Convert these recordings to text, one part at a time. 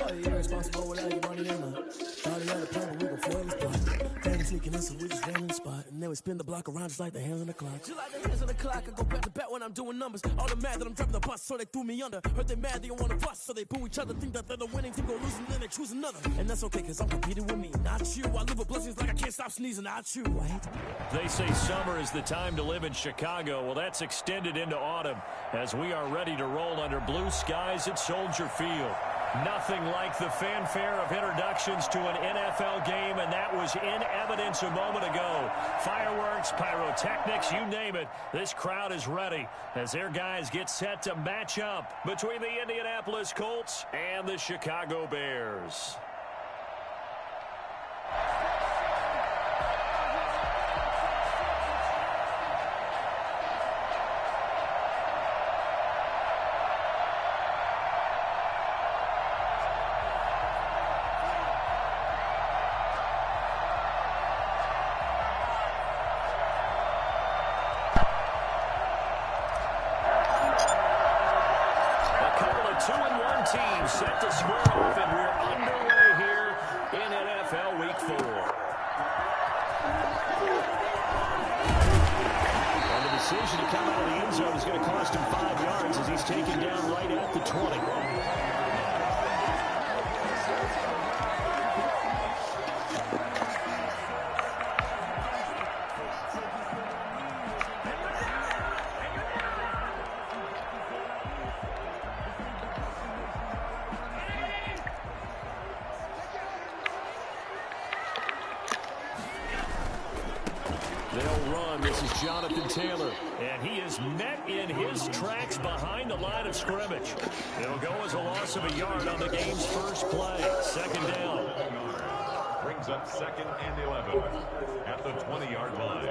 Irresponsible without your money in the body out of plan, we gon' foil this block. Fanny sneaking in, so we just ran in the spot. And then we spin the block around just like the hands on the clock. Just like the hands on the clock, I go back to back when I'm doing numbers. All the mad that I'm driving the bus, so they threw me under. Heard they mad, they don't wanna bust, so they boo each other. Think that they're the winning team, go losing, then they choose another. And that's okay, cause I'm competing with me, not you. I live with blessings like I can't stop sneezing, not you. Right? They say summer is the time to live in Chicago. Well, that's extended into autumn as we are ready to roll under blue skies at Soldier Field. Nothing like the fanfare of introductions to an NFL game, and that was in evidence a moment ago. Fireworks, pyrotechnics, you name it. This crowd is ready as their guys get set to match up between the Indianapolis Colts and the Chicago Bears. Teams set to square off, and we're underway here in NFL Week 4. And the decision to come out of the end zone is going to cost him 5 yards as he's taken down right at the 20. They'll run. This is Jonathan Taylor. And he is met in his tracks behind the line of scrimmage. It'll go as a loss of a yard on the game's first play. Second down. Brings up 2nd and 11 at the 20-yard line.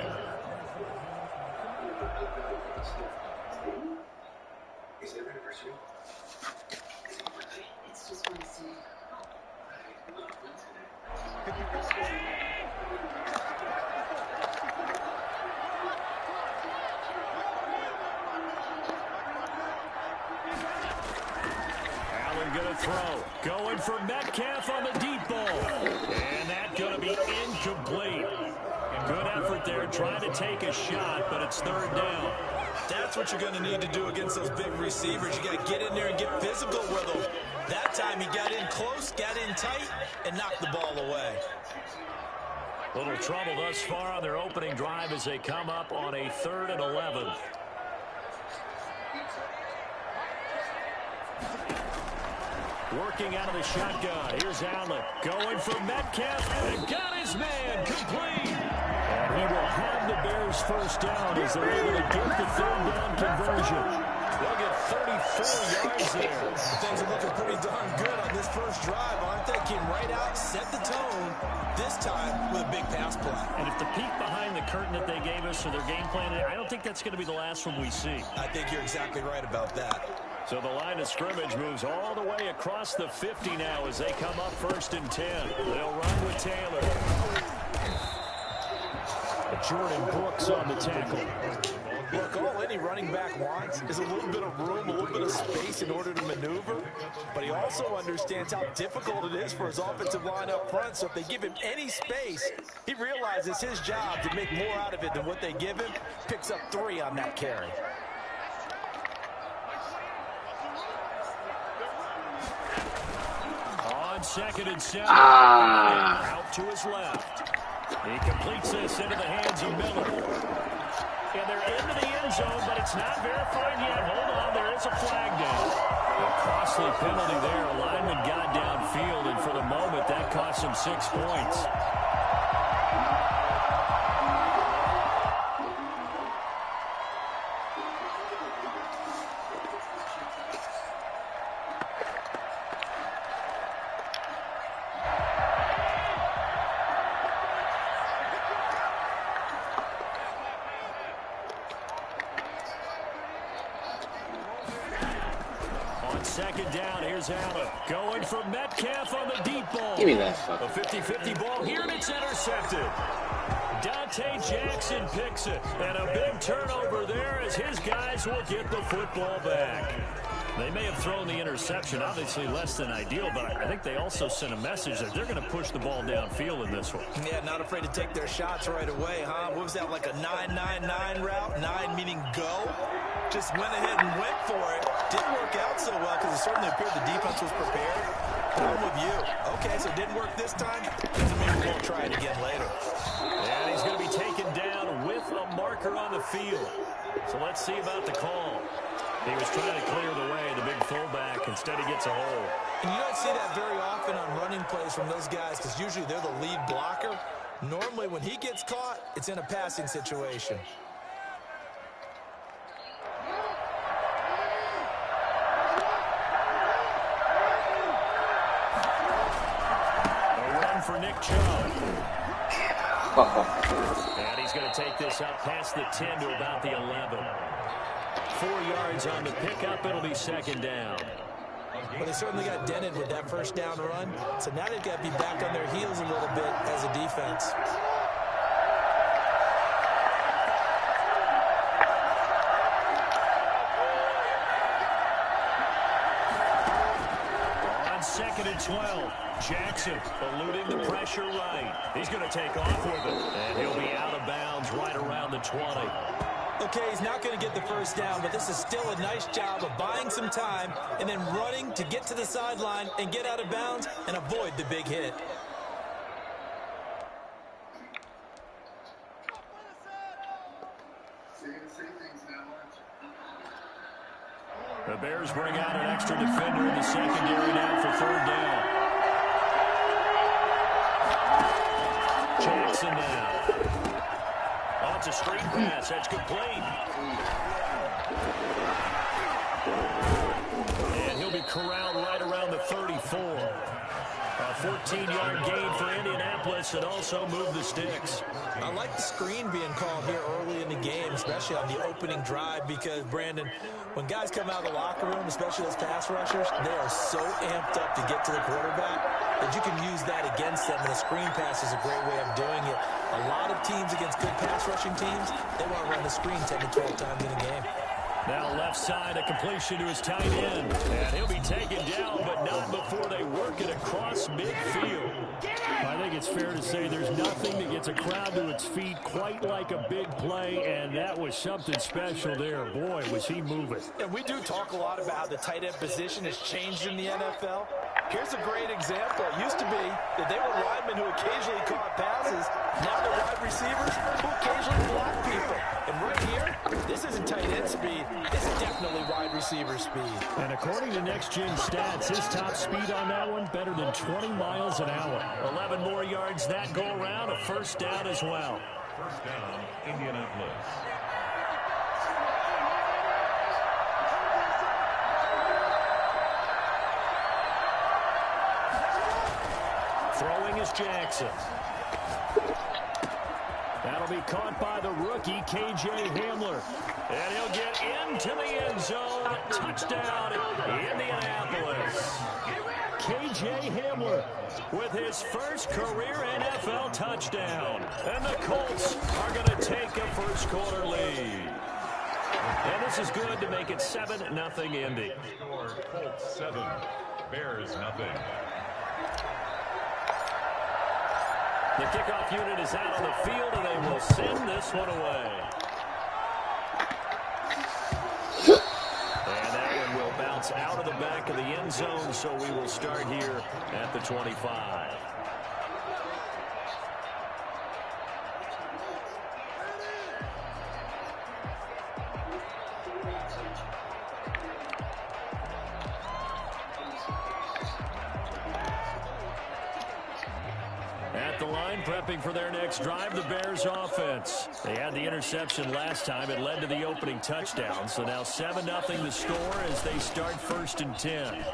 Is it anniversary? It's just Wednesday. I love Wednesday. Going to throw. Going for Metcalf on the deep ball. And that's going to be incomplete. Good effort there trying to take a shot, but it's 3rd down. That's what you're going to need to do against those big receivers. You got to get in there and get physical with them. That time he got in close, got in tight, and knocked the ball away. Little trouble thus far on their opening drive as they come up on a 3rd and 11. Working out of the shotgun. Here's Allen. Going for Metcalf. And got his man. Complete. And he will have the Bears first down as they're able to get the 3rd down conversion. They'll get 34 yards there. Things are looking pretty darn good on this first drive, aren't they? Came right out, set the tone, this time with a big pass play. And if the peek behind the curtain that they gave us for their game plan, I don't think that's going to be the last one we see. I think you're exactly right about that. So the line of scrimmage moves all the way across the 50 now as they come up 1st and 10. They'll run with Taylor. Jordan Brooks on the tackle. Look, all any running back wants is a little bit of room, a little bit of space in order to maneuver. But he also understands how difficult it is for his offensive line up front. So if they give him any space, he realizes his job to make more out of it than what they give him. Picks up 3 on that carry. On 2nd and 7. Out to his left. He completes this into the hands of Miller. And they're into the end zone, but it's not verified yet. Hold on, there is a flag down. A costly penalty there. A lineman got downfield, and for the moment, that cost him 6 points. Second down, here's Allen. Going for Metcalf on the deep ball. Give me that. A 50-50 ball here, and it's intercepted. Dante Jackson picks it. And a big turnover there as his guys will get the football back. They may have thrown the interception, obviously less than ideal, but I think they also sent a message that they're going to push the ball downfield in this one. Yeah, not afraid to take their shots right away, huh? What was that, like a 9-9-9 route? 9 meaning go? Just went ahead and went for it. Didn't work out so well because it certainly appeared the defense was prepared. But I'm with you. Okay, so it didn't work this time. Doesn't mean we won't try it again later. And he's going to be taken down with a marker on the field. So let's see about the call. He was trying to clear the way, the big fullback. Instead, he gets a hold. And you don't see that very often on running plays from those guys because usually they're the lead blocker. Normally, when he gets caught, it's in a passing situation. A run for Nick Chubb. And he's going to take this up past the 10 to about the 11. 4 yards on the pickup. It'll be second down. Well, they certainly got dented with that first down run. So now they've got to be back on their heels a little bit as a defense. On 2nd and 12, Jackson eluding the pressure right. He's going to take off with it. And he'll be out of bounds right around the 20. Okay, he's not going to get the first down, but this is still a nice job of buying some time and then running to get to the sideline and get out of bounds and avoid the big hit. The Bears bring out an extra defender in the secondary now for 3rd down. Jackson now. Oh, it's a screen pass. That's complete. And he'll be corralled right around the 34. A 14-yard gain for Indianapolis and also move the sticks. I like the screen being called here early in the game, especially on the opening drive, because, Brandon, when guys come out of the locker room, especially those pass rushers, they are so amped up to get to the quarterback that you can use that against them, and the screen pass is a great way of doing it. A lot of teams against good pass rushing teams, they want to run the screen 10 to 12 times in a game. Now left side, a completion to his tight end. And he'll be taken down, but not before they work it across midfield. I think it's fair to say there's nothing that gets a crowd to its feet quite like a big play, and that was something special there. Boy, was he moving. And we do talk a lot about how the tight end position has changed in the NFL. Here's a great example. It used to be that they were linemen who occasionally caught passes. Now they're wide receivers who occasionally block people. And right here, this isn't tight end speed. This is definitely wide receiver speed. And according to Next Gen Stats, his top speed on that one, better than 20 miles an hour. 11 more yards that go around, a 1st down as well. 1st down, Indianapolis. Throwing is Jackson. That'll be caught by the rookie, K.J. Hamler. And he'll get into the end zone. Touchdown, Indianapolis. K.J. Hamler With his first career NFL touchdown. And the Colts are going to take a first quarter lead. And this is good to make it 7-0 Indy. Score, Colts 7, Bears nothing. The kickoff unit is out on the field, and they will send this one away. And that one will bounce out of the back of the end zone, so we will start here at the 25. At the line, prepping for their next drive, the Bears offense. They had the interception last time. It led to the opening touchdown. So now 7-0 the score as they start 1st and 10.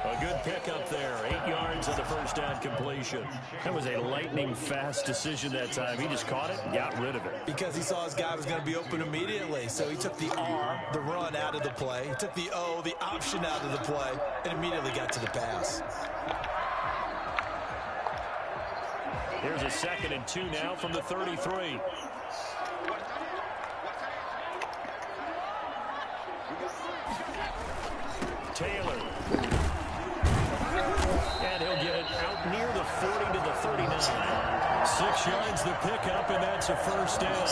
A good pickup there. 8 yards on the first down completion. That was a lightning-fast decision that time. He just caught it and got rid of it. Because he saw his guy was going to be open immediately. So he took the R, the run, out of the play. He took the O, the option, out of the play, and immediately got to the pass. Here's a 2nd and 2 now from the 33. 39. 6 yards the pickup, and that's a first down.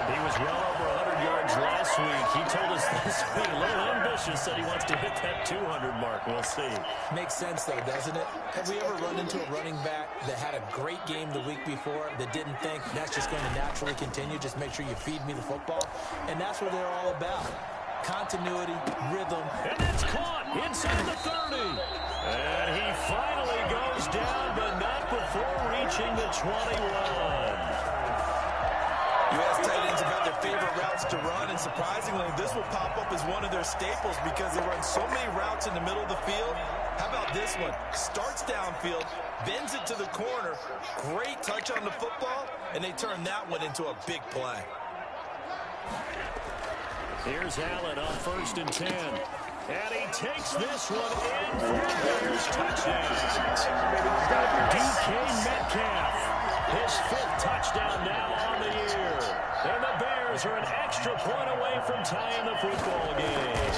He was well over 100 yards last week. He told us this week, a little ambitious, that he wants to hit that 200 mark. We'll see. Makes sense, though, doesn't it? Have we ever run into a running back that had a great game the week before that didn't think that's just going to naturally continue? Just make sure you feed me the football. And that's what they're all about. Continuity, rhythm. And it's caught inside the 30. And he finally goes down, but not before reaching the 21. You ask tight ends about their favorite routes to run, and surprisingly, this will pop up as one of their staples because they run so many routes in the middle of the field. How about this one? Starts downfield, bends it to the corner, great touch on the football, and they turn that one into a big play. Here's Allen on 1st and 10. And he takes this one in for a Bears touchdown. DK Metcalf, his 5th touchdown now on the year. And the Bears are an extra point away from tying the football game.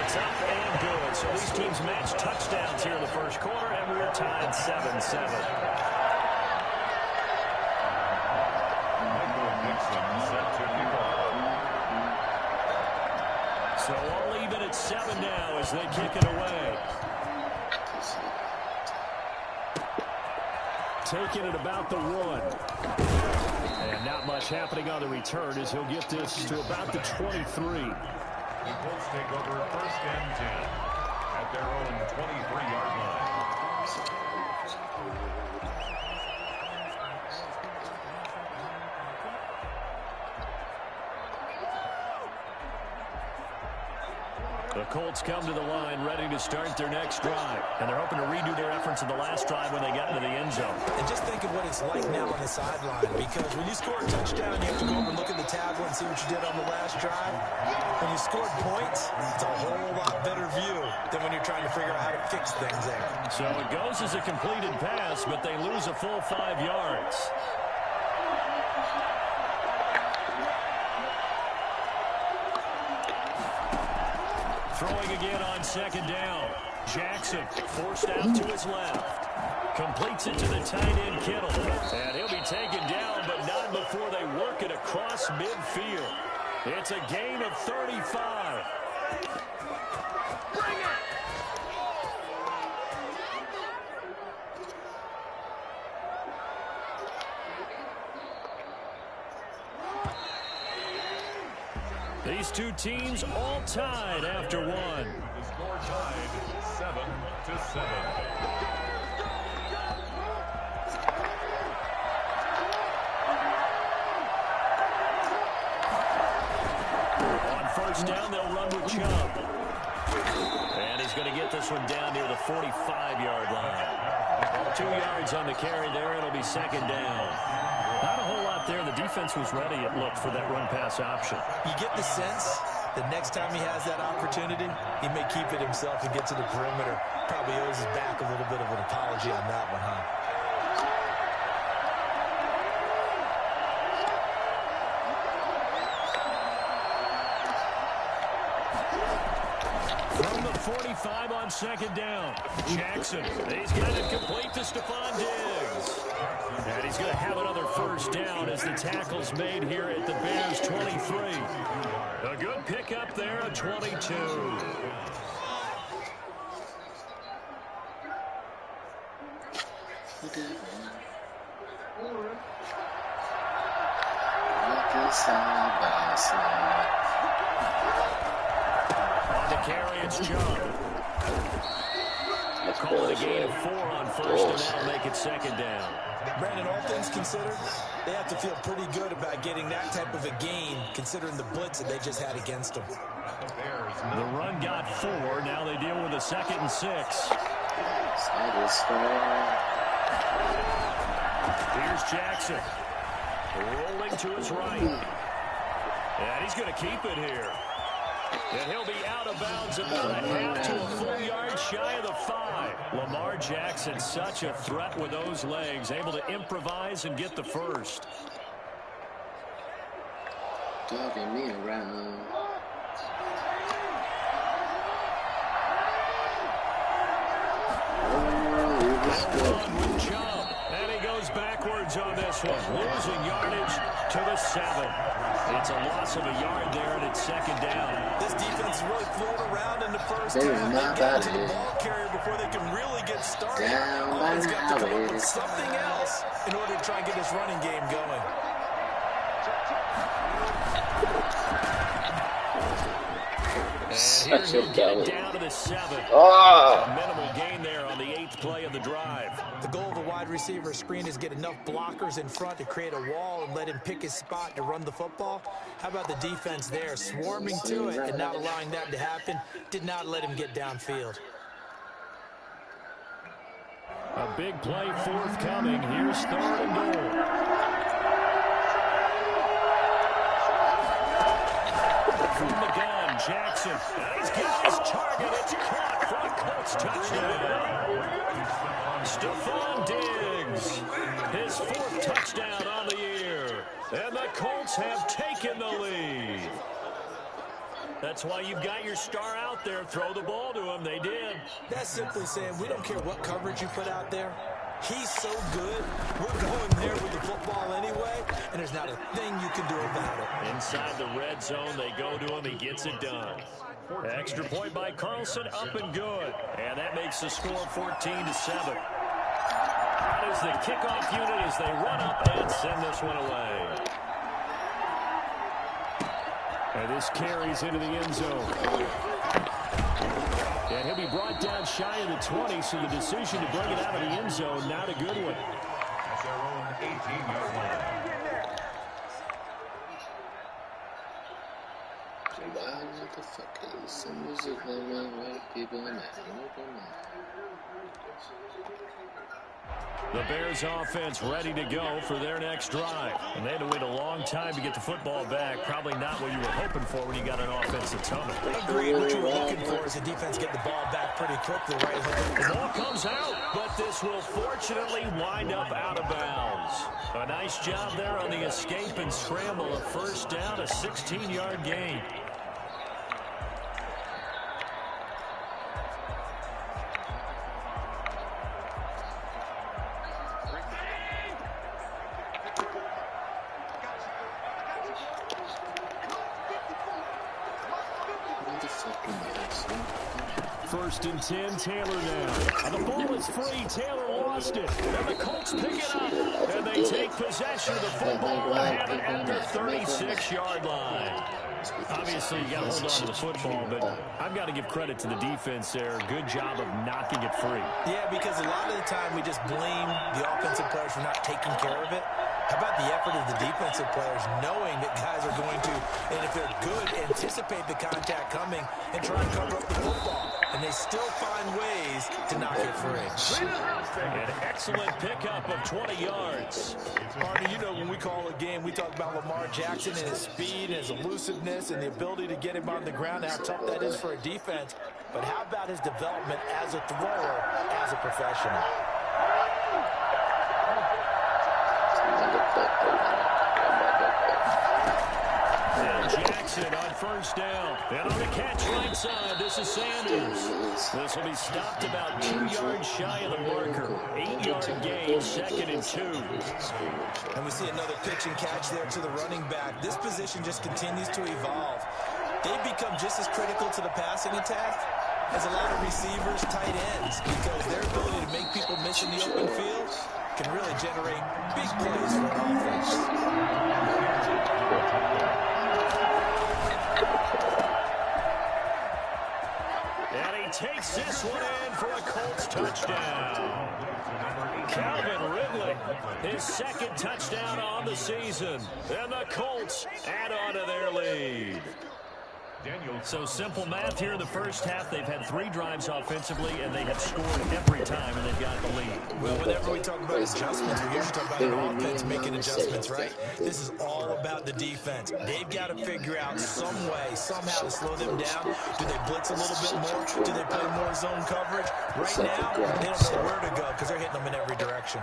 It's up and good. So these teams match touchdowns here in the first quarter, and we're tied 7-7. So all even at 7 now as they kick it away. Taking it about the 1. And not much happening on the return as he'll get this to about the 23. The Colts take over 1st and 10 at their own 23-yard line. The Colts come to the line ready to start their next drive. And they're hoping to redo their efforts in the last drive when they got into the end zone. And just think of what it's like now on the sideline, because when you score a touchdown, you have to go over and look at the tablet and see what you did on the last drive. When you scored points, it's a whole lot better view than when you're trying to figure out how to fix things there. So it goes as a completed pass, but they lose a full 5 yards. Throwing again on 2nd down. Jackson forced out to his left. Completes it to the tight end, Kittle. And he'll be taken down, but not before they work it across midfield. It's a gain of 35. Bring it! These two teams all tied after 1. The score tied 7-7. On 1st down, they'll run with Chubb. And he's going to get this one down near the 45-yard line. 2 yards on the carry there. It'll be 2nd down. Not a whole lot there. The defense was ready, it looked, for that run-pass option. You get the sense that next time he has that opportunity, he may keep it himself and get to the perimeter. Probably owes his back a little bit of an apology on that one, huh? From the 45 on 2nd down. Jackson, he's got it complete to Stephon Diggs. And he's going to have another 1st down as the tackle's made here at the Bears 23. A good pickup there at 22. On the carry, it's Chubb. Call it a gain of 4 on 1st, and that'll make it 2nd down. Brandon, all things considered, they have to feel pretty good about getting that type of a gain, considering the blitz that they just had against them. The run got 4. Now they deal with a 2nd and 6. Here's Jackson. Rolling to his right. And he's going to keep it here. And he'll be out of bounds about a half to a full yard shy of the 5. Lamar Jackson, such a threat with those legs, able to improvise and get the first. Dogging me around. With Chubb. And he goes backwards on this one, losing yardage to the 7. It's a loss of a yard there, and it's second down. This defense is really thrown around in the first half. They're They not get out to of the here. ball carrier before they can really get started. Down by He's the got to come up with highway. something else in order to try and get this running game going. And here's him getting down to the 7. Oh! Minimal gain there on the 8th play of the drive. The goal of a wide receiver screen is get enough blockers in front to create a wall and let him pick his spot to run the football. How about the defense there, swarming to it and not allowing that to happen? Did not let him get downfield. A big play forthcoming. Here's 3rd and goal. From the gun, Jackson. And he's got his target. It's caught for a Colts touchdown. Stephon Diggs, his 4th touchdown on the year. And the Colts have taken the lead. That's why you've got your star out there. Throw the ball to him. They did. That's simply saying we don't care what coverage you put out there. He's so good. We're going there with the football anyway, and there's not a thing you can do about it. Inside the red zone, they go to him. He gets it done. Extra point by Carlson, up and good. And that makes the score 14-7. That is the kickoff unit as they run up and send this one away. And this carries into the end zone. And he'll be brought down shy of the 20, so the decision to bring it out of the end zone, not a good one. At their own 18-yard line. What the fuck is some music? White people in that. The Bears offense ready to go for their next drive. And they had to wait a long time to get the football back. Probably not what you were hoping for when you got an offense that's humming. Agreed. What you were looking for is the defense get the ball back pretty quickly, right? The ball comes out, but this will fortunately wind up out of bounds. A nice job there on the escape and scramble. A first down, a 16-yard gain. First and 10, Taylor now. And the ball is free. Taylor lost it. And the Colts pick it up. And they take possession of the football and have it at their 36-yard line. Obviously, you got to hold on to the football, but I've got to give credit to the defense there. Good job of knocking it free. Yeah, because a lot of the time we just blame the offensive players for not taking care of it. How about the effort of the defensive players knowing that guys are going to, and if they're good, anticipate the contact coming and try and cover up the football. And they still find ways to knock it free. An excellent pickup of 20 yards. Partner, you know when we call a game, we talk about Lamar Jackson and his speed and his elusiveness and the ability to get him on the ground, how tough that is for a defense. But how about his development as a thrower, as a professional? And Jackson on first down. And on the catch right side, this is Sanders. This will be stopped about 2 yards shy of the marker. 8-yard gain, 2nd and 2. And we see another pitch and catch there to the running back. This position just continues to evolve. They've become just as critical to the passing attack as a lot of receivers, tight ends, because their ability to make people miss in the open field can really generate big plays for an offense. And he takes this one in for a Colts touchdown. Calvin Ridley, his 2nd touchdown on the season. And the Colts add on to their lead. So simple math here in the first half. They've had 3 drives offensively, and they have scored every time, and they've got the lead. Well, whenever we talk about adjustments, we usually talk about an offense making adjustments, right? This is all about the defense. They've got to figure out some way, somehow to slow them down. Do they blitz a little bit more? Do they play more zone coverage? Right now, they don't know where to go because they're hitting them in every direction.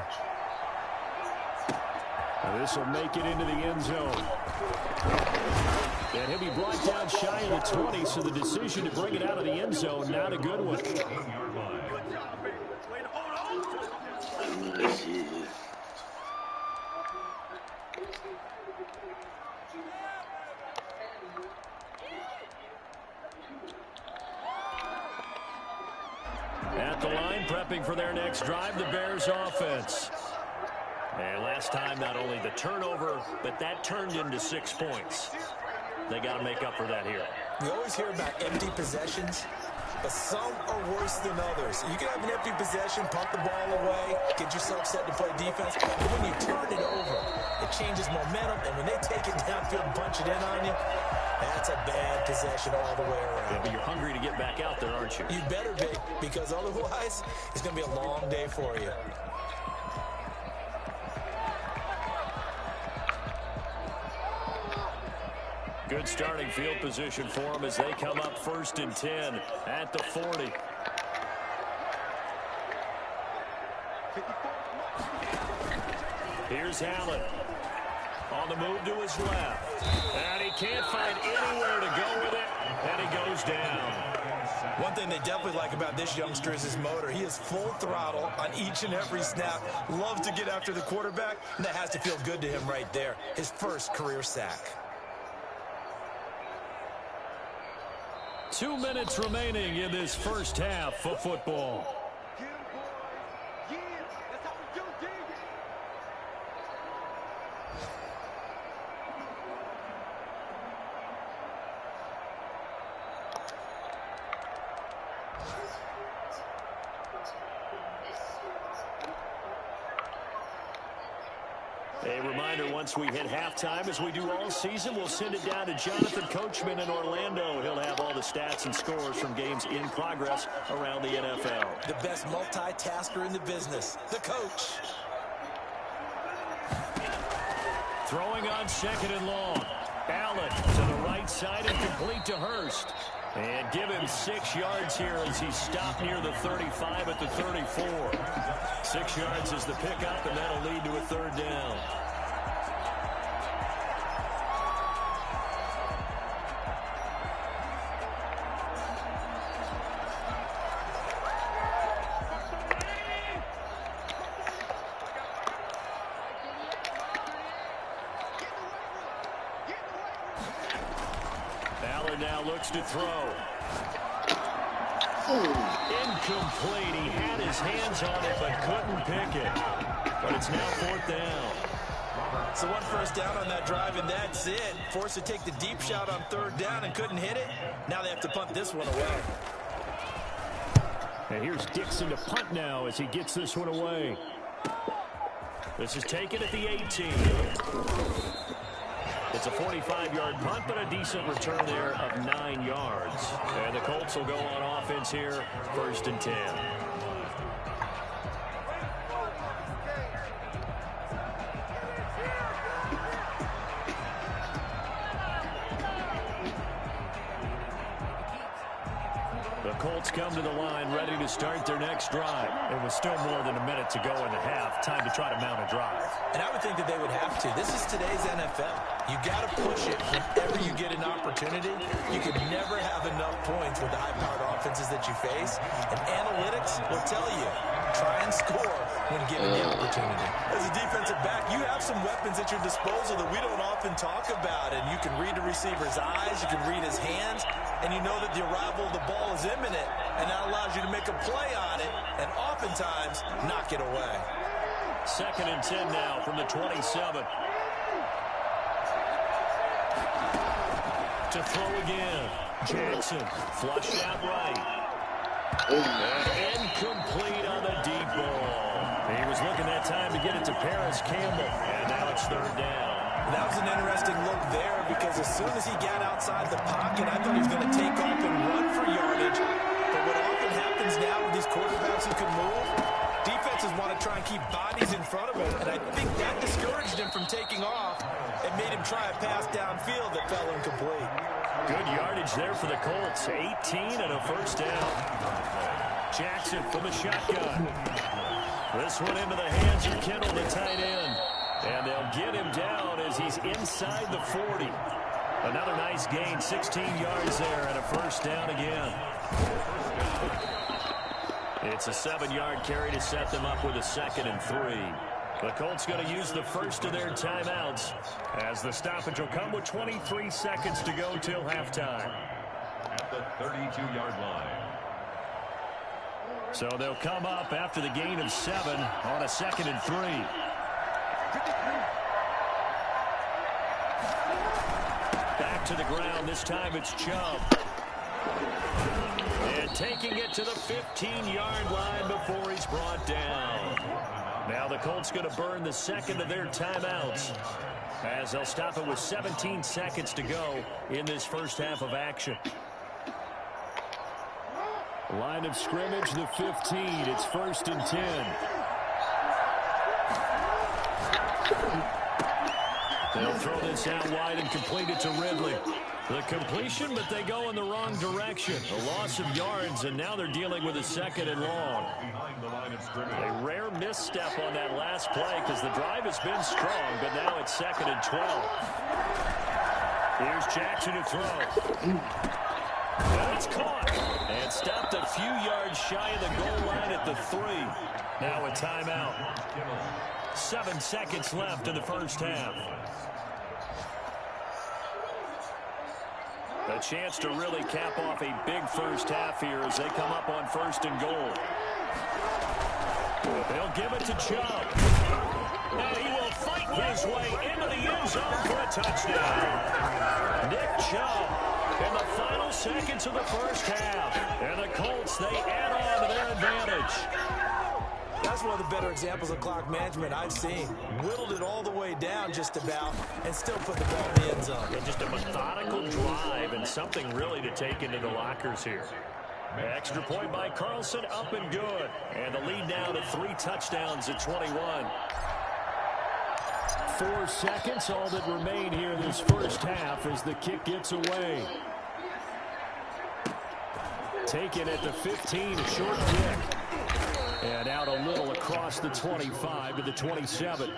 Now this will make it into the end zone. And he'll be brought down shy of the 20, so the decision to bring it out of the end zone, not a good one. At the line, prepping for their next drive, the Bears offense. And last time, not only the turnover, but that turned into 6 points. They got to make up for that here. You always hear about empty possessions, but some are worse than others. You can have an empty possession, pump the ball away, get yourself set to play defense, but when you turn it over, it changes momentum, and when they take it downfield and punch it in on you, that's a bad possession all the way around. Yeah, but you're hungry to get back out there, aren't you? You better be, because otherwise, it's going to be a long day for you. Good starting field position for them as they come up 1st and 10 at the 40. Here's Allen. On the move to his left. And he can't find anywhere to go with it. And he goes down. One thing they definitely like about this youngster is his motor. He is full throttle on each and every snap. Loves to get after the quarterback, and that has to feel good to him right there. His first career sack. 2 minutes remaining in this first half of football. A reminder, once we hit halftime, as we do all season, we'll send it down to Jonathan Coachman in Orlando. He'll have all the stats and scores from games in progress around the NFL. The best multitasker in the business, the coach. Throwing on 2nd and long. Allen to the right side and complete to Hurst. And give him 6 yards here as he's stopped near the 35 at the 34. 6 yards is the pickup, and that'll lead to a 3rd down. Allen now looks to throw. Incomplete. He had his hands on it, but couldn't pick it. But it's now 4th down. So 1 first down on that drive, and that's it. Forced to take the deep shot on 3rd down and couldn't hit it. Now they have to punt this one away. And here's Dixon to punt now as he gets this one away. This is taken at the 18. It's a 45-yard punt, but a decent return there of 9 yards. And the Colts will go on offense here, 1st and 10. The Colts come to the line ready to start their next drive. It was still more than a minute to go in the half. Time to try to mount a drive. And I would think that they would have to. This is today's NFL. You got to push it whenever you get an opportunity. You can never have enough points with the high-powered offenses that you face. And analytics will tell you, try and score when given the opportunity. As a defensive back, you have some weapons at your disposal that we don't often talk about. And you can read the receiver's eyes, you can read his hands, and you know that the arrival of the ball is imminent, and that allows you to make a play on it and oftentimes knock it away. 2nd and 10 now from the 27. To throw again. Jackson flushed out right. And incomplete on the deep ball. He was looking that time to get it to Paris Campbell, and now it's 3rd down. That was an interesting look there because as soon as he got outside the pocket, I thought he was going to take off and run for yardage. But what often happens now with these quarterbacks who can move, defenses want to try and keep bodies in front of him, and I think that discouraged him from taking off and made him try a pass downfield that fell incomplete. Good yardage there for the Colts. 18 and a 1st down. Jackson from the shotgun. This one into the hands of Kittle, the tight end. And they'll get him down as he's inside the 40. Another nice gain, 16 yards there, and a 1st down again. It's a 7-yard carry to set them up with a 2nd and 3. The Colts going to use the first of their timeouts as the stoppage will come with 23 seconds to go till halftime. At the 32-yard line. So they'll come up after the gain of 7 on a 2nd and 3. Back to the ground. This time it's Chubb. And taking it to the 15-yard line before he's brought down. Now the Colts going to burn the second of their timeouts as they'll stop it with 17 seconds to go in this first half of action. Line of scrimmage, the 15. It's 1st and 10. They'll throw this out wide and complete it to Ridley. The completion, but they go in the wrong direction. A loss of yards, and now they're dealing with a 2nd and long. A rare misstep on that last play because the drive has been strong, but now it's 2nd and 12. Here's Jackson to throw. And it's caught. And stopped a few yards shy of the goal line at the 3. Now a timeout. 7 seconds left in the first half. A chance to really cap off a big first half here as they come up on 1st and goal. They'll give it to Chubb. And he will fight his way into the end zone for a touchdown. Nick Chubb in the final seconds of the first half. And the Colts, they add on to their advantage. That's one of the better examples of clock management I've seen. Whittled it all the way down just about and still put the ball in the end zone. And just a methodical drive and something really to take into the lockers here. Extra point by Carlson, up and good. And the lead now to 3 touchdowns at 21. 4 seconds, all that remain here this first half as the kick gets away. Taken at the 15, a short kick. And out a little across the 25 to the 27.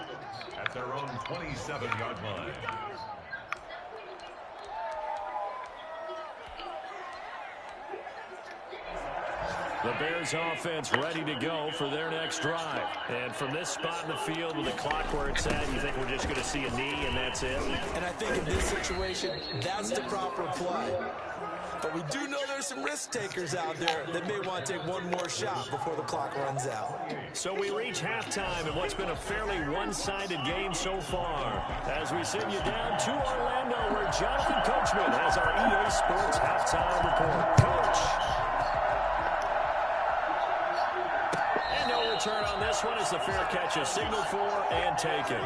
At their own 27-yard line. The Bears offense ready to go for their next drive. And from this spot in the field with the clock where it's at, you think we're just going to see a knee and that's it? And I think in this situation, that's the proper play. But we do know there's some risk takers out there that may want to take one more shot before the clock runs out. So we reach halftime in what's been a fairly one-sided game so far. As we send you down to Orlando where Jonathan Coachman has our EA Sports halftime report. Coach. And no return on this one as the fair catch is signaled for and taken.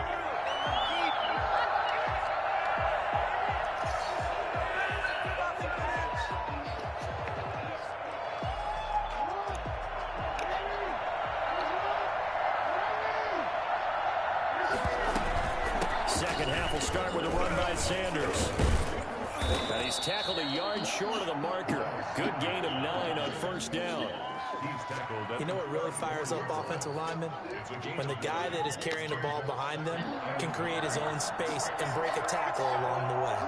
Start with a run by Sanders. And he's tackled a yard short of the marker. Good gain of 9 on 1st down. You know what really fires up offensive linemen? When the guy that is carrying the ball behind them can create his own space and break a tackle along the way.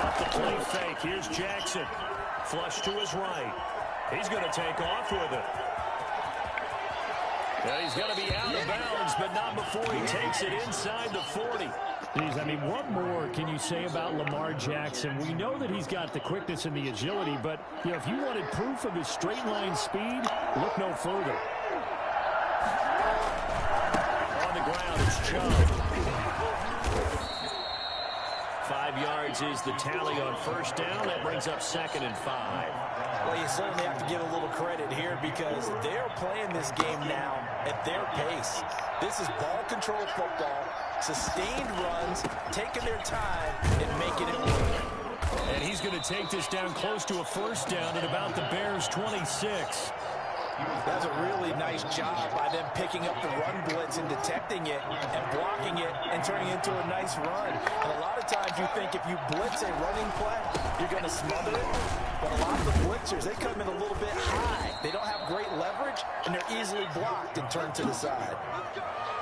Off the play fake. Here's Jackson. Flush to his right. He's going to take off with it. And he's going to be out of bounds, but not before he takes it inside the 40. Geez, I mean, what more can you say about Lamar Jackson? We know that he's got the quickness and the agility, but you know, if you wanted proof of his straight line speed, look no further. On the ground, it's Chubb. 5 yards is the tally on 1st down. That brings up 2nd and 5. Well, you certainly have to give a little credit here because they're playing this game now at their pace. This is ball control football, sustained runs, taking their time and making it work. And he's going to take this down close to a 1st down at about the Bears' 26. That's a really nice job by them picking up the run blitz and detecting it and blocking it and turning it into a nice run. And a lot of times you think if you blitz a running play, you're going to smother it. But a lot of the blitzers, they come in a little bit high. They don't have great leverage, and they're easily blocked and turned to the side.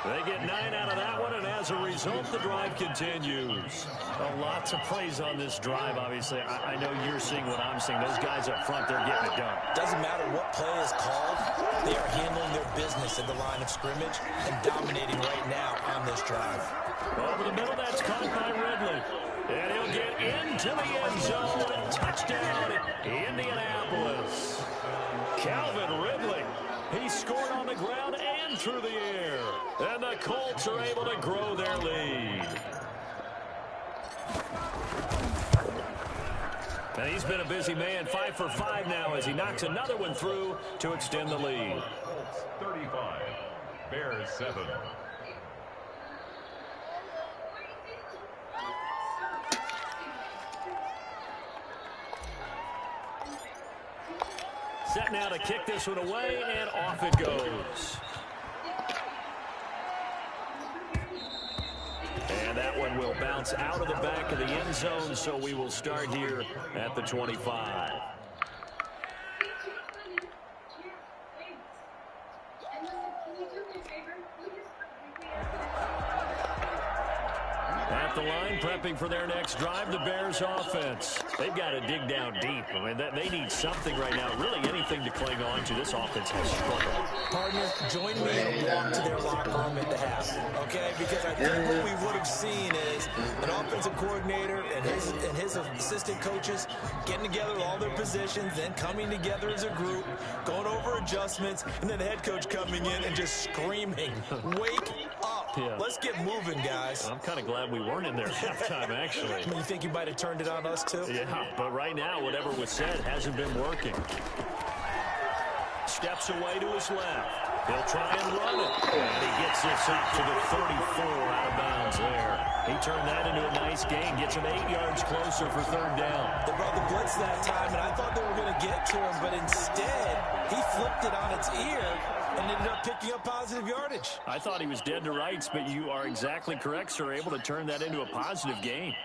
They get 9 out of that one, and as a result, the drive continues. Well, lots of praise on this drive, obviously. I know you're seeing what I'm seeing. Those guys up front, they're getting it done. Doesn't matter what play is called. They are handling their business at the line of scrimmage and dominating right now on this drive. Over the middle, that's caught by Ridley. And he'll get into the end zone. Touchdown, Indianapolis. Calvin Ridley. He scored on the ground and through the air. And the Colts are able to grow their lead. And he's been a busy man, 5 for 5 now as he knocks another one through to extend the lead. 35, Bears 7. Set now to kick this one away, and off it goes. And that one will bounce out of the back of the end zone, so we will start here at the 25. At the line, prepping for their next drive, the Bears offense. They've got to dig down deep. I mean, they need something right now, really anything to cling on to. This offense has struggled. Partner, join me and walk to their locker room at the half, okay? Because I think what we would have seen is an offensive coordinator and his assistant coaches getting together all their positions, then coming together as a group, going over adjustments, and then the head coach coming in and just screaming, "Wake up. Yeah. Let's get moving, guys." I'm kind of glad we weren't in there halftime, actually. You think you might have turned it on us, too? Yeah, but right now, whatever was said hasn't been working. Steps away to his left. He'll try and run it. And he gets this up to the 34 out of bounds there. He turned that into a nice gain. Gets him 8 yards closer for third down. They brought the blitz that time, and I thought they were going to get to him, but instead, he flipped it on its ear and ended up picking up positive yardage. I thought he was dead to rights, but you are exactly correct, sir. Able to turn that into a positive gain.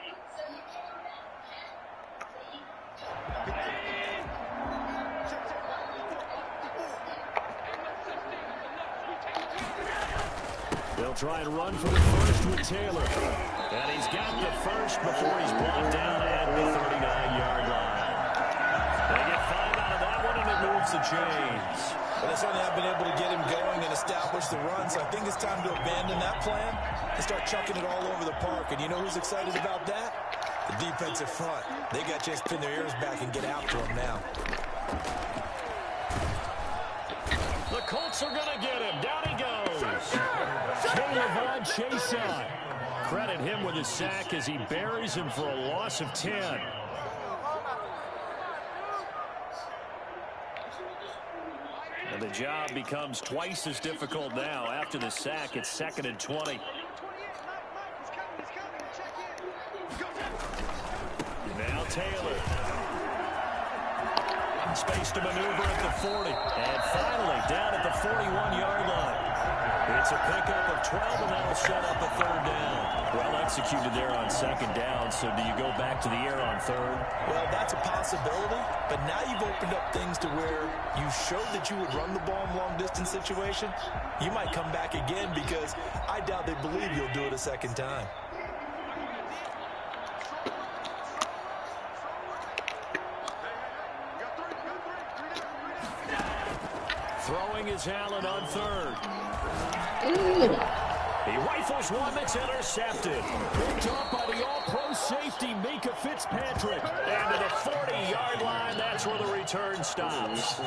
They'll try and run for the first with Taylor. And he's got the first before he's brought down at the 39-yard line. They get 5 out of that one, and it moves the chains. Well, they certainly have been able to get him going and establish the run, so I think it's time to abandon that plan and start chucking it all over the park. And you know who's excited about that? The defensive front. They got to just pin their ears back and get after him now. The Colts are going to get him. Down he goes. Taylor Chase on. Credit him with a sack as he buries him for a loss of 10. And the job becomes twice as difficult now. After the sack, it's 2nd and 20. Now Taylor. Space to maneuver at the 40. And finally, down at the 41-yard line. It's a pickup of 12, and that'll set up a third down. Well executed there on 2nd down, so do you go back to the air on 3rd? Well, that's a possibility, but now you've opened up things to where you showed that you would run the ball in long-distance situation. You might come back again because I doubt they believe you'll do it a second time. Throwing is Allen on 3rd. He rifles one that's intercepted. Picked off by the all-pro safety, Mika Fitzpatrick. And to the 40-yard line, that's where the return stops.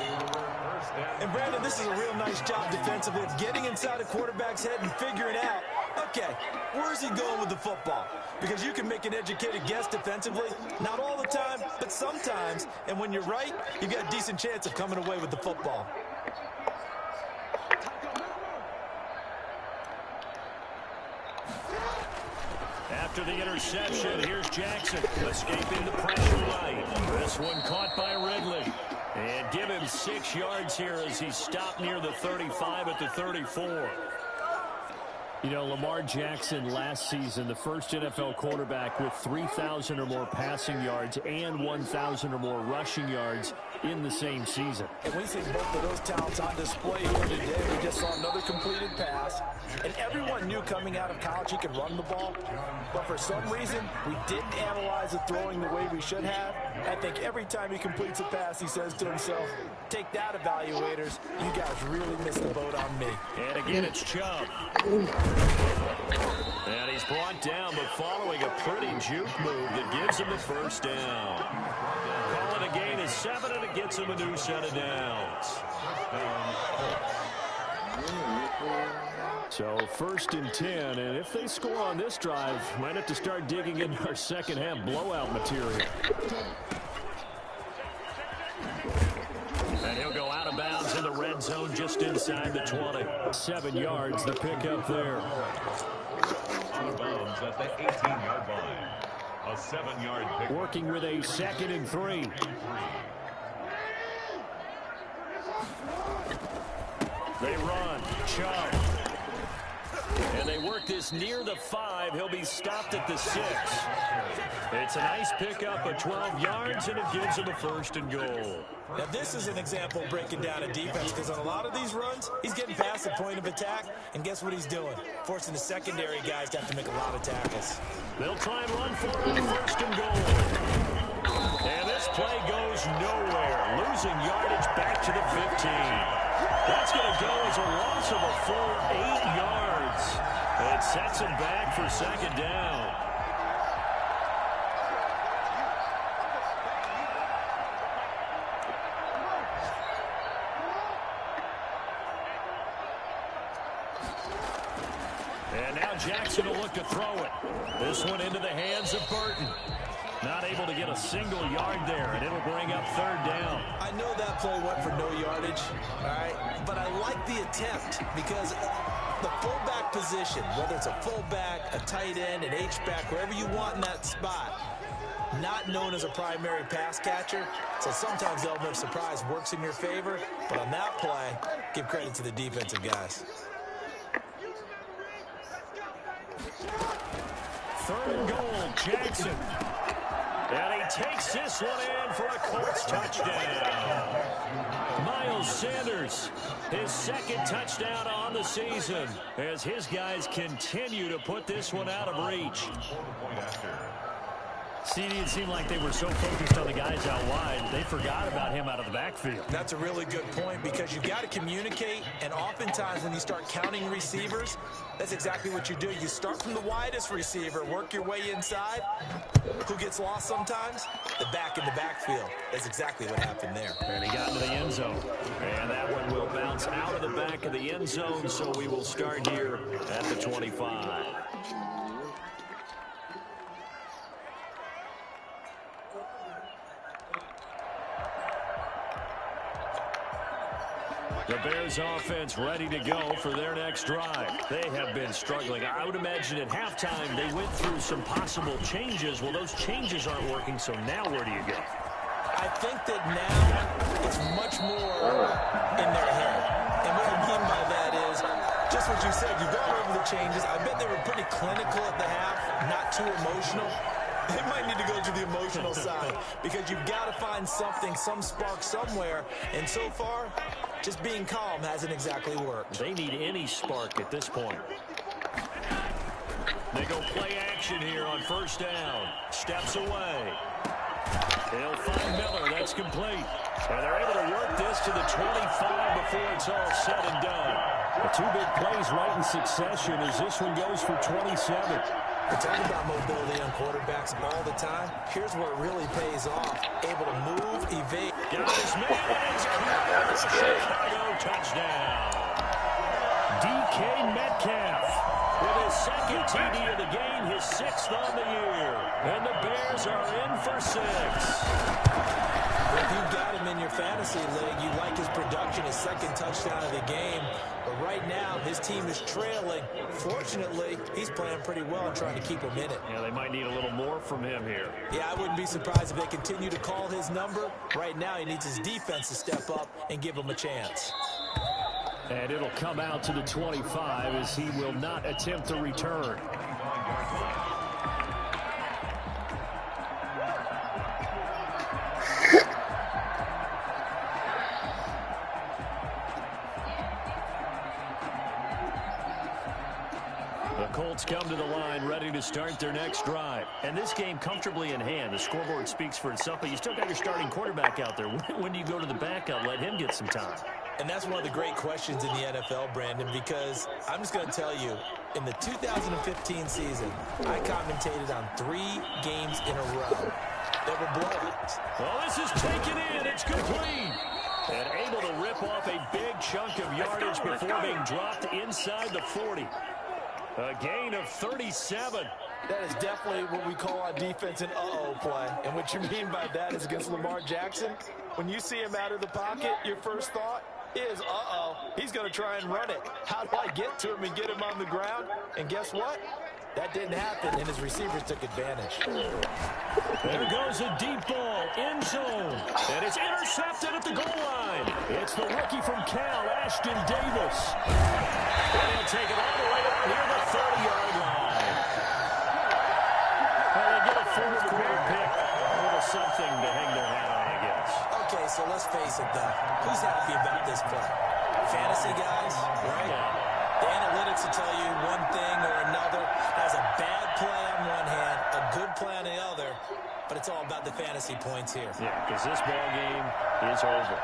And, Brandon, this is a real nice job defensively of getting inside a quarterback's head and figuring out, okay, where's he going with the football? Because you can make an educated guess defensively. Not all the time, but sometimes. And when you're right, you've got a decent chance of coming away with the football. After the interception, here's Jackson escaping the pressure right. This one caught by Ridley. And give him 6 yards here as he stopped near the 35 at the 34. You know, Lamar Jackson last season, the first NFL quarterback with 3,000 or more passing yards and 1,000 or more rushing yards in the same season. And we see both of those talents on display here today. We just saw another completed pass. And everyone knew coming out of college he could run the ball. But for some reason, we didn't analyze the throwing the way we should have. I think every time he completes a pass, he says to himself, take that, evaluators. You guys really missed the boat on me. And again, it's Chubb. And he's brought down, but following a pretty juke move that gives him the first down. Call it a gain of 7, and it gets him a new set of downs. So 1st and 10, and if they score on this drive, might have to start digging in our second half blowout material. And he'll go out of bounds in the red zone just inside the 20. 7 yards, the pickup there. Out of bounds at the 18-yard line. A 7-yard pick. Working with a 2nd and 3. They run. Chubb. And they work this near the 5. He'll be stopped at the 6. It's a nice pickup of 12 yards, and it gives him a 1st and goal. Now, this is an example of breaking down a defense, because on a lot of these runs, he's getting past the point of attack, and guess what he's doing? Forcing the secondary guys to have to make a lot of tackles. They'll try and run for it on 1st and goal. And this play goes nowhere, losing yardage back to the 15. That's going to go as a loss of a full 8 yards. It sets him back for 2nd down. And now Jackson will look to throw it. This one into the hands of Burton. Not able to get a single yard there, and it'll bring up 3rd down. I know that play went for no yardage, all right? But I like the attempt, because the fullback position, whether it's a fullback, a tight end, an H-back, wherever you want in that spot, not known as a primary pass catcher. So sometimes the element of surprise works in your favor. But on that play, give credit to the defensive guys. 3rd and goal, Jackson. And he takes this one in for a Colts touchdown. Miles Sanders, his 2nd touchdown on the season, as his guys continue to put this one out of reach. CD, it seemed like they were so focused on the guys out wide, they forgot about him out of the backfield. That's a really good point, because you've got to communicate, and oftentimes when you start counting receivers, that's exactly what you do. You start from the widest receiver, work your way inside. Who gets lost sometimes? The back in the backfield. That's exactly what happened there. And he got into the end zone. And that one will bounce out of the back of the end zone, so we will start here at the 25. The Bears offense ready to go for their next drive. They have been struggling. I would imagine at halftime they went through some possible changes. Well, those changes aren't working, so now where do you go? I think that now it's much more in their head. And what I mean by that is just what you said. You've gone over the changes. I bet they were pretty clinical at the half, not too emotional. They might need to go to the emotional side, because you've got to find something, some spark somewhere. And so far, just being calm hasn't exactly worked. They need any spark at this point. They go play action here on 1st down. Steps away. They'll find Miller. That's complete. And they're able to work this to the 25 before it's all said and done. The 2 big plays right in succession as this one goes for 27. We talk about mobility on quarterbacks all the time. Here's where it really pays off. Able to move, evade. Got his man. It's Chicago touchdown. DK Metcalf with his 2nd TD of the game, his 6th on the year. And the Bears are in for 6. If you've got him in your fantasy league, you like his production, his 2nd touchdown of the game. But right now, his team is trailing. Fortunately, he's playing pretty well and trying to keep him in it. Yeah, they might need a little more from him here. Yeah, I wouldn't be surprised if they continue to call his number. Right now, he needs his defense to step up and give him a chance. And it'll come out to the 25 as he will not attempt to return. Colts come to the line, ready to start their next drive. And this game comfortably in hand. The scoreboard speaks for itself, but you still got your starting quarterback out there. When do you go to the backup? Let him get some time. And that's one of the great questions in the NFL, Brandon, because I'm just going to tell you, in the 2015 season, I commentated on 3 games in a row that were blowouts. Well, this is taken in. It's complete. And able to rip off a big chunk of yardage before being dropped inside the 40. A gain of 37. That is definitely what we call on defense an uh-oh play. And what you mean by that is against Lamar Jackson, when you see him out of the pocket, your first thought is, uh-oh, he's going to try and run it. How do I get to him and get him on the ground? And guess what? That didn't happen, and his receivers took advantage. There goes a deep ball, end zone, and it's intercepted at the goal line. It's the rookie from Cal, Ashton Davis. And he'll take it all the way up near the 30-yard line. Well, they get a fourth quarter pick. A little something to hang their hat on, I guess. Okay, so let's face it, though. Who's happy about this play? Fantasy guys, right? Yeah. The analytics will tell you one thing or another. That's a bad play on one hand, a good play on the other, but it's all about the fantasy points here. Yeah, because this ball game is over.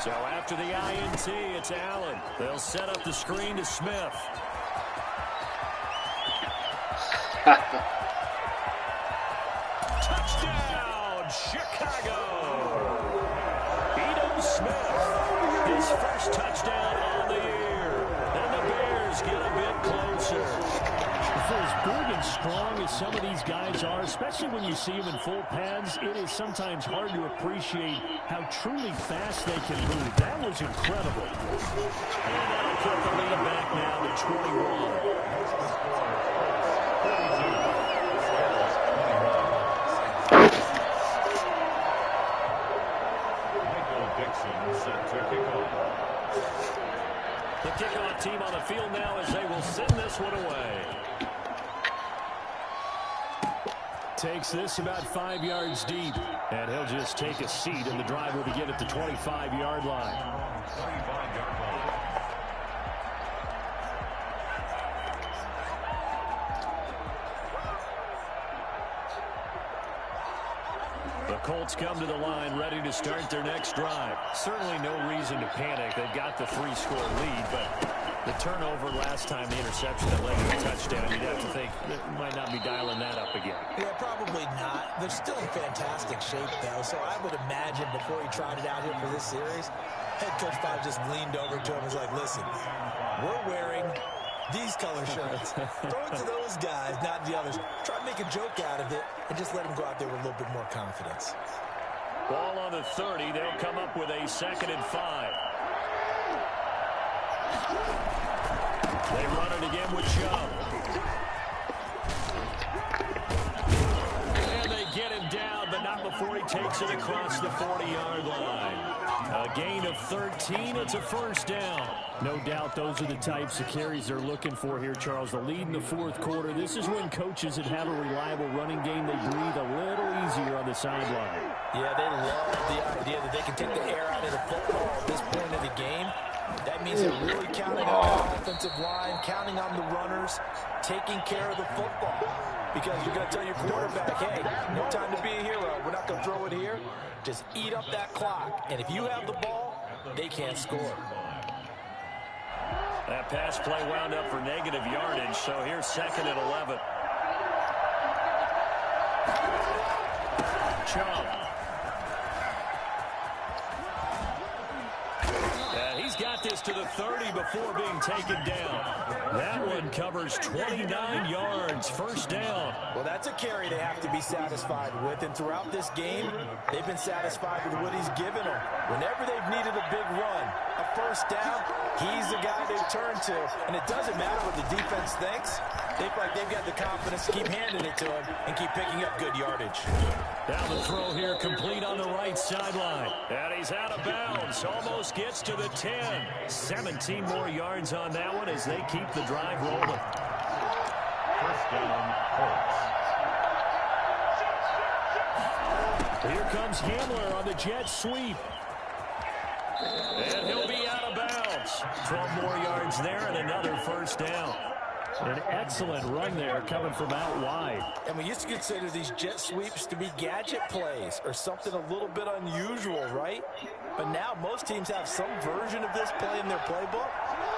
So after the INT, it's Allen. They'll set up the screen to Smith. Touchdown, Chicago! Ito Smith, his first touchdown on the year. And the Bears get a bit closer. For as big and strong as some of these guys are, especially when you see them in full pads, it is sometimes hard to appreciate how truly fast they can move. That was incredible. And that'll put the lead back now to 21. The kickoff team on the field now as they will send this one away. Takes this about 5 yards deep, and he'll just take a seat, and the drive will begin at the 25-yard line. The Colts come to the line ready to start their next drive. Certainly no reason to panic. They've got the 3-score lead, but the turnover last time, the interception that led to a touchdown, you'd have to think they might not be dialing that up again. Yeah, probably not. They're still in fantastic shape, though, so I would imagine before he tried it out here for this series, head coach probably just leaned over to him and was like, listen, we're wearing these color shirts. Throw it to those guys, not the others. Try to make a joke out of it and just let them go out there with a little bit more confidence. Ball on the 30. They'll come up with a 2nd and 5. They run it again with Chubb. And they get him down, but not before he takes it across the 40-yard line. A gain of 13. It's a first down. No doubt those are the types of carries they're looking for here, Charles. The lead in the fourth quarter. This is when coaches that have a reliable running game, they breathe a little easier on the sideline. Yeah, they love the idea that they can take the air out of the football at this point in the game. That means they're really counting on the offensive line, counting on the runners, taking care of the football. Because you're going to tell your quarterback, hey, no time to be a hero. We're not going to throw it here. Just eat up that clock. And if you have the ball, they can't score. That pass play wound up for negative yardage, so here's 2nd and 11. Chubb. He's got this to the 30 before being taken down. That one covers 29 yards, first down. Well, that's a carry they have to be satisfied with, and throughout this game, they've been satisfied with what he's given them. Whenever they've needed a big run, a first down, he's the guy they turn to. And it doesn't matter what the defense thinks. They feel like they've got the confidence to keep handing it to him and keep picking up good yardage. Down the throw here, complete on the right sideline. And he's out of bounds. Almost gets to the 10. 17 more yards on that one as they keep the drive rolling. First down, Colts. Here comes Hamler on the jet sweep. And he'll be out of bounds. 12 more yards there and another first down. An excellent run there coming from out wide. And we used to consider these jet sweeps to be gadget plays or something a little bit unusual, right? But now most teams have some version of this play in their playbook.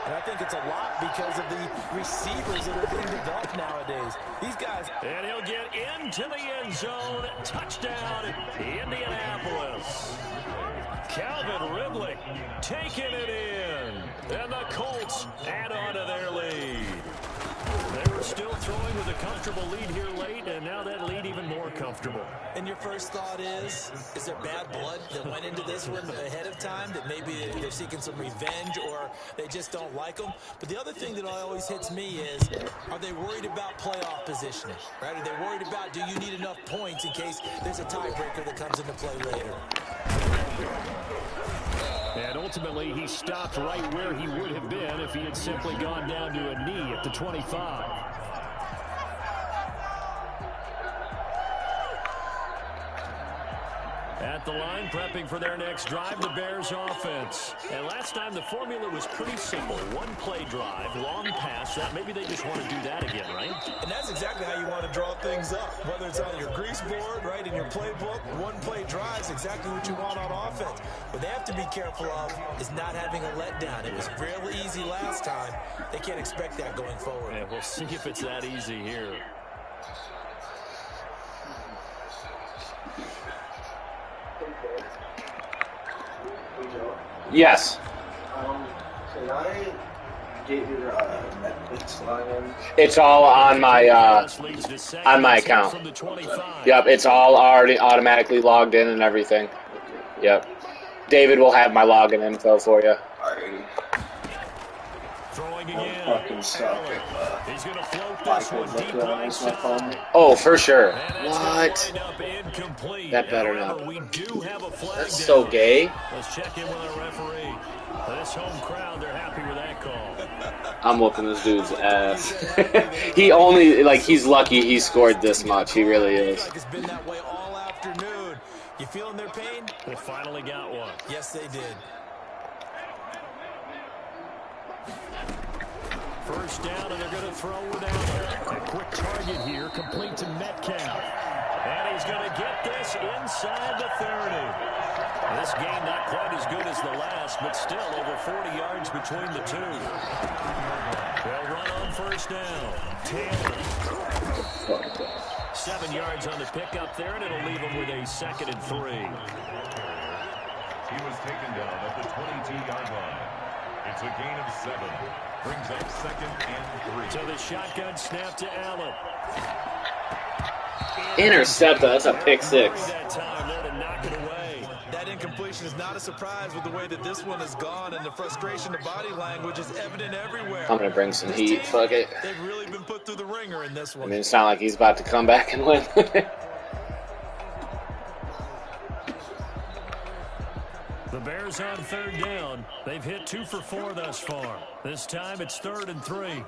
And I think it's a lot because of the receivers that are being developed nowadays. These guys. And he'll get into the end zone. Touchdown, Indianapolis. Calvin Ridley taking it in. And the Colts add on to their lead. They were still throwing with a comfortable lead here late, and now that lead even more comfortable. And your first thought is there bad blood that went into this one ahead of time, that maybe they're seeking some revenge or they just don't like them? But the other thing that always hits me is, are they worried about playoff positioning, right? Are they worried about, do you need enough points in case there's a tiebreaker that comes into play later? And ultimately, he stopped right where he would have been if he had simply gone down to a knee at the 25. At the line, prepping for their next drive, the Bears offense. And last time, the formula was pretty simple. One play drive, long pass. That maybe they just want to do that again, right? And that's exactly how you want to draw things up. Whether it's on your grease board, right, in your playbook, one play drive is exactly what you want on offense. What they have to be careful of is not having a letdown. It was real easy last time. They can't expect that going forward. Yeah, we'll see if it's that easy here. Yes. Can I get your Netflix login? It's all on my account. Yep, it's all already automatically logged in and everything. Yep. David will have my login info for you. Alrighty. Throwing I'll again. fucking suck He's going to float I this could one look deep at right my phone. side. Oh, for sure. And it's What? gonna wind up incomplete. That better However, not. we do have a flag That's down. so gay. Let's check in with our referee. This home crowd, they're happy with that call. I'm whooping this dude's ass. He only, like, he's lucky he scored this much. He really is. Like it's been that way all afternoon. You feeling their pain? They finally got one. Yes, they did. First down, and they're going to throw it out. A quick target here, complete to Metcalf. And he's going to get this inside the 30. This game not quite as good as the last, but still over 40 yards between the two. They'll run on first down. Taylor. 7 yards on the pickup there, and it'll leave them with a 2nd and 3. He was taken down at the 22-yard line. It's a gain of 7. Brings up 2nd and 3. So the shotgun snap to Allen. Intercept, that's a pick six. That time there to knock it away. That incompletion is not a surprise with the way that this one has gone, and the frustration of body language is evident everywhere. I'm going to bring some heat. Fuck it. They've really been put through the ringer in this I one. mean, it's not like he's about to come back and win. The Bears on 3rd down. They've hit 2 for 4 thus far. This time it's 3rd and 3.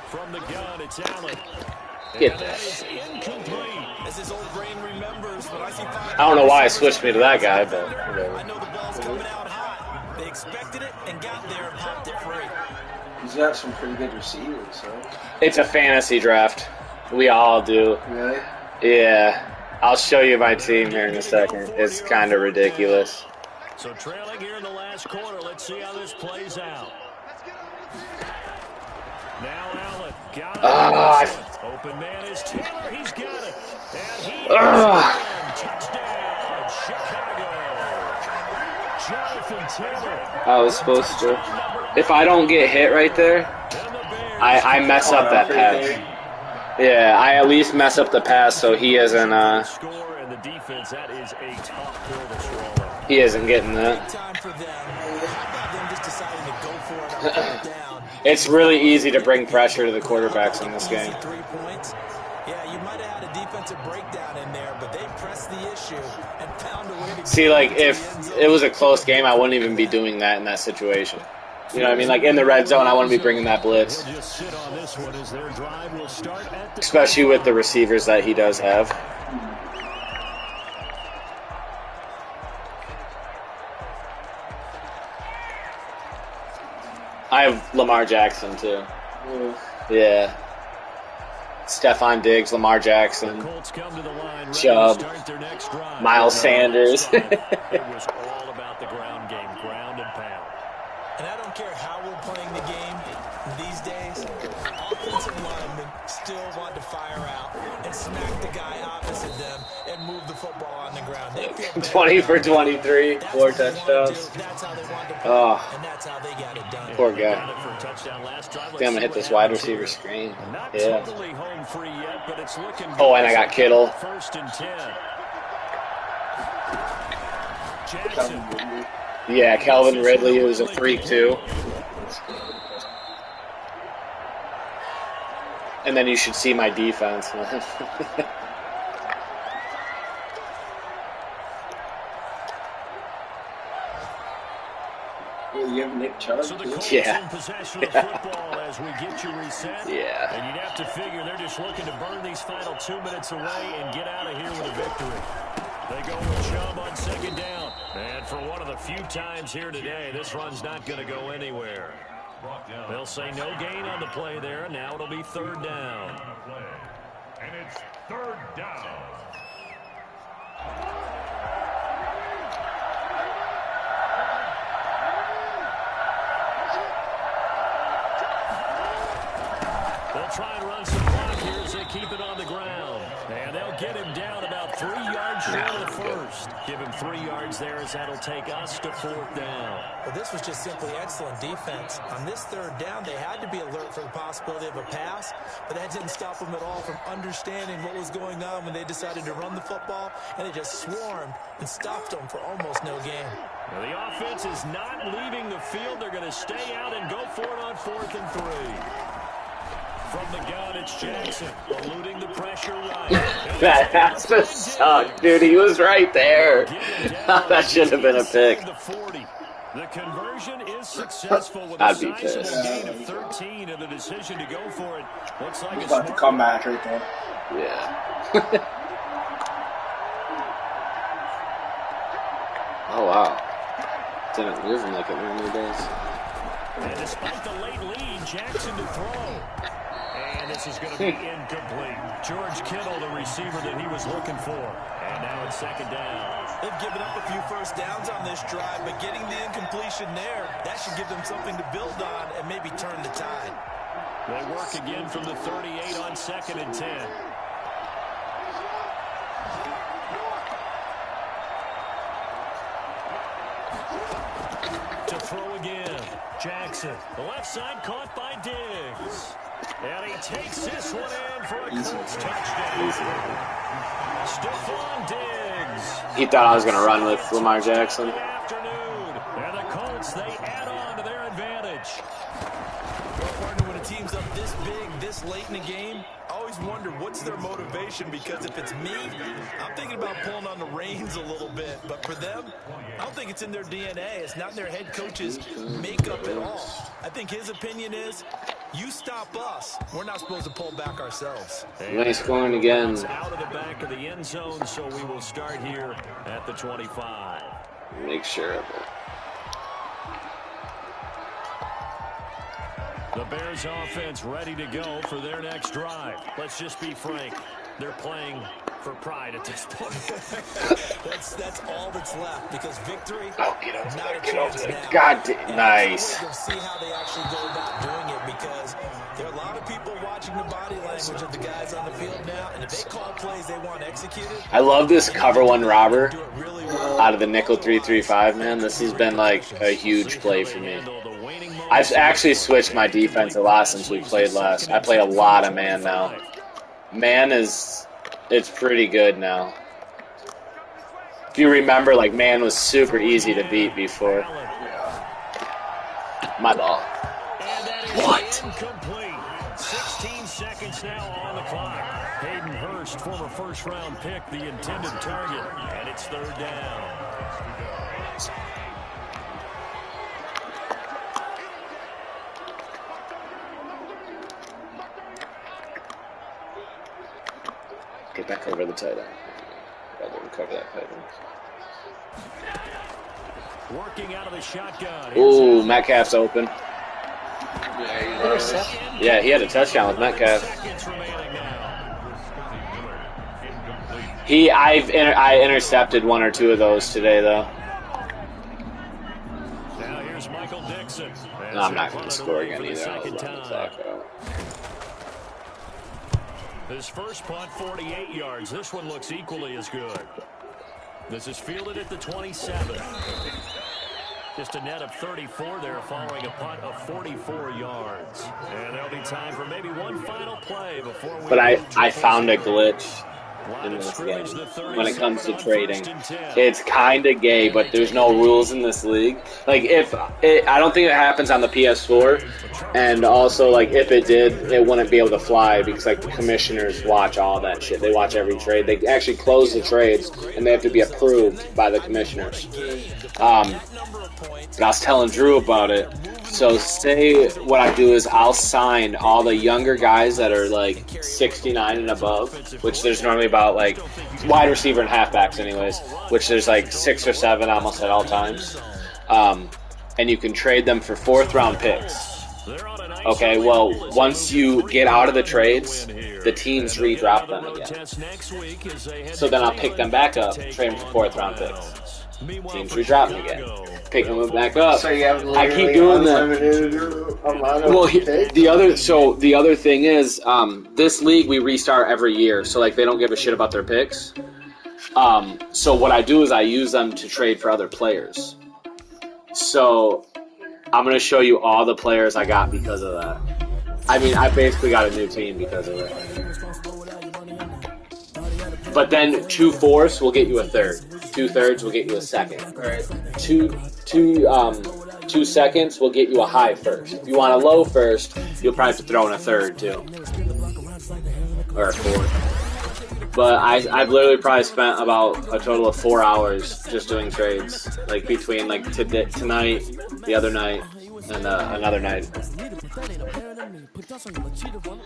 From the gun, it's Allen. Get And that. that is incomplete. As his old brain remembers, when I see 5 I don't know why I switched me to that guy, but whatever. I know the ball's coming out hot. They expected it and got there and popped it free. He's got some pretty good receivers, so. It's a fantasy draft. We all do. Really? Yeah. I'll show you my team here in a second. It's kind of ridiculous. So trailing here in the last quarter. Let's see how this plays out. Now Allen got it. Open man is Taylor. He's got it. And he is touchdown, Chicago. Jonathan Taylor. I was supposed to. If I don't get hit right there, I mess up that pass. Yeah, I at least mess up the pass so he isn't he isn't getting that. It's really easy to bring pressure to the quarterbacks in this game. Yeah, you might have had a defensive breakdown in there, but they pressed the issue and found a way to see, like, if it was a close game, I wouldn't even be doing that in that situation. You know what I mean? Like, in the red zone, I wouldn't be bringing that blitz. Especially with the receivers that he does have. I have Lamar Jackson, too. Yeah. Stephon Diggs, Lamar Jackson, Chubb, Miles Sanders. It was all about the ground game, ground and pound. And I don't care how we're playing the game these days, offensive linemen still want to fire out and smack the guy opposite them and move the football on the ground. They feel 20 for 23, 4 touchdowns. That's how they want to play, Oh, and that's how they got it done. poor guy. I think I'm going to hit this wide receiver screen. Yeah. Oh, and I got Kittle. First and 10. Yeah, Calvin Ridley, who was a freak, too. And then you should see my defense. You have Nick Chubb? So the Colts Yeah. in possession of the football as we get you reset. Yeah. And you'd have to figure they're just looking to burn these final 2 minutes away and get out of here with a victory. They go with Chubb on second down. And for one of the few times here today, this run's not going to go anywhere. They'll say no gain on the play there. Now it'll be third down. And it's third down. They'll try and run some clock here as they keep it on the ground. And they'll get him down about 3 yards short of the first. Give him 3 yards there as that'll take us to fourth down. Well, this was just simply excellent defense. On this third down, they had to be alert for the possibility of a pass, but that didn't stop them at all from understanding what was going on when they decided to run the football, and they just swarmed and stopped them for almost no gain. Now, the offense is not leaving the field. They're going to stay out and go for it on 4th and 3. From the gun, it's Jackson, eluding the pressure right. That has to suck, dude. He was right there. That should have been a pick. The conversion is successful with I'd a be sizable pissed. gain of 13, and the decision to go for it looks like He's a about to smart come back right there. Yeah. Oh, wow. Didn't move him like it normally does. And despite the late lead, Jackson to throw. And this is going to be incomplete. George Kittle, the receiver that he was looking for. And now it's second down. They've given up a few first downs on this drive, but getting the incompletion there, that should give them something to build on and maybe turn the tide. They work again from the 38 on 2nd and 10. To throw again. Jackson, the left side caught by Diggs. And he takes this one in for a Colts touchdown. Stephon Diggs. He thought I was going to run with Lamar Jackson. Afternoon. And the Colts, they add on to their advantage. Well, partner, when a team's up this big, this late in the game, I always wonder what's their motivation, because if it's me, I'm thinking about pulling on the reins a little bit. But for them, I don't think it's in their DNA. It's not in their head coach's makeup at all. I think his opinion is, you stop us, we're not supposed to pull back ourselves. Nice going again. Out of the back of the end zone, so we will start here at the 25. Make sure of it. The Bears offense ready to go for their next drive. Let's just be frank. They're playing for pride at this point. That's all that's left, because victory, Oh, get over not there. a Get over chance there. now. God damn. And Nice. I can't wait to see how they actually go about doing it, because there are a lot of people watching the body language of the guys on the field now, and if they call plays they want executed, I love this cover one robber do it really well. out of the nickel 3-3-5, man. This has been like a huge play for me. The waning I've actually switched my defense a lot since we played last. I play a lot of man now. Man it's pretty good now. If you remember, like, man was super easy to beat before. My ball. What? Incomplete. 16 seconds now on the clock. Hayden Hurst, former first-round pick, the intended target, and it's third down. Get back over the tight end. Rather than cover that tight end. Working out of the shotgun. Ooh, Metcalf's open. Yeah, Yeah, he had a touchdown with Metcalf. I intercepted one or two of those today, though. Now here's Michael Dixon. No, I'm not going to score again either. I'll run the clock out. His first punt, 48 yards. This one looks equally as good. This is fielded at the 27. Just a net of 34 there following a punt of 44 yards. And there'll be time for maybe one final play before we... But I found a glitch in this game when it comes to trading. It's kind of gay, but there's no rules in this league. Like, I don't think it happens on the PS4, and also, like, if it did, it wouldn't be able to fly because, like, the commissioners watch all that shit. They watch every trade. They actually close the trades, and they have to be approved by the commissioners. But I was telling Drew about it. So say what I do is I'll sign all the younger guys that are like 69 and above, which there's normally about like wide receiver and halfbacks anyways, which there's like 6 or 7 almost at all times. And you can trade them for 4th round picks. Okay, well, once you get out of the trades, the teams redrop them again. So then I'll pick them back up, trade them for 4th round picks. Teams redrop them again. Pick them back up. So you have I keep doing that. Well, the other thing is, this league we restart every year, so like they don't give a shit about their picks. So what I do is I use them to trade for other players. So I'm gonna show you all the players I got because of that. I mean, I basically got a new team because of it. But then 2 fourths will get you a third. 2 thirds will get you a second. Right. Two seconds will get you a high first. If you want a low first, you'll probably have to throw in a third too, or a fourth. But I've literally probably spent about a total of 4 hours just doing trades, like between like tonight, the other night, and another night.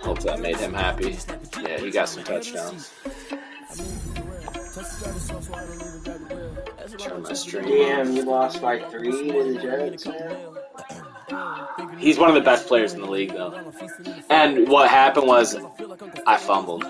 Hope that made him happy. Yeah, he got some touchdowns. Damn, you lost by 3 to the Jets, man. He's one of the best players in the league, though. And what happened was I fumbled.